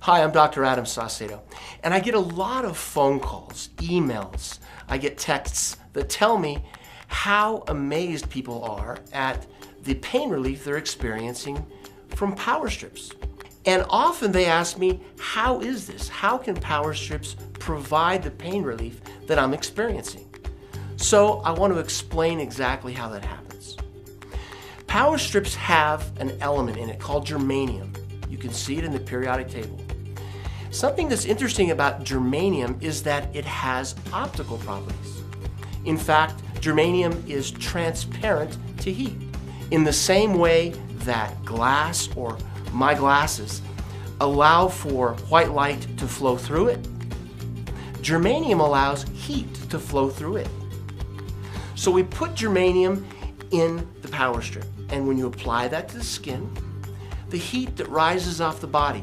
Hi, I'm Dr. Adam Saucedo, and I get a lot of phone calls, emails, I get texts that tell me how amazed people are at the pain relief they're experiencing from power strips. And often they ask me, how is this? How can power strips provide the pain relief that I'm experiencing? So I want to explain exactly how that happens. Power strips have an element in it called germanium. You can see it in the periodic table. Something that's interesting about germanium is that it has optical properties. In fact, germanium is transparent to heat. In the same way that glass or my glasses allow for white light to flow through it, germanium allows heat to flow through it. So we put germanium in the power strip, and when you apply that to the skin, the heat that rises off the body,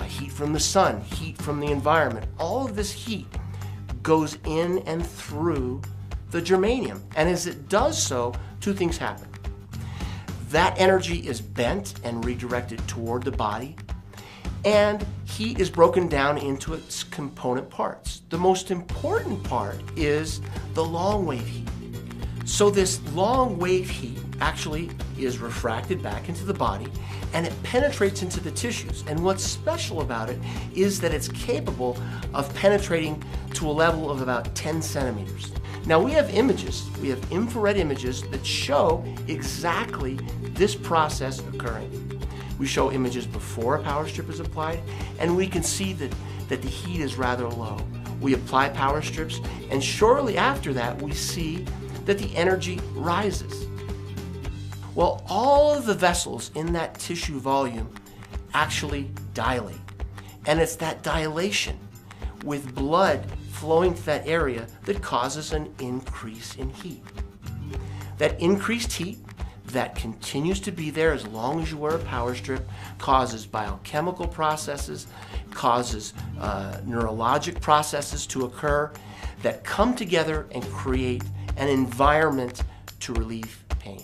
heat from the sun, heat from the environment, all of this heat goes in and through the germanium. And as it does so, two things happen. That energy is bent and redirected toward the body, and heat is broken down into its component parts. The most important part is the long wave heat. So this long wave heat actually is refracted back into the body, and it penetrates into the tissues. And what's special about it is that it's capable of penetrating to a level of about 10 centimeters. Now we have images, we have infrared images that show exactly this process occurring. We show images before a power strip is applied, and we can see that the heat is rather low. We apply power strips, and shortly after that we see that the energy rises. Well, all of the vessels in that tissue volume actually dilate. And it's that dilation with blood flowing to that area that causes an increase in heat. That increased heat that continues to be there as long as you wear a power strip causes biochemical processes, causes neurologic processes to occur that come together and create an environment to relieve pain.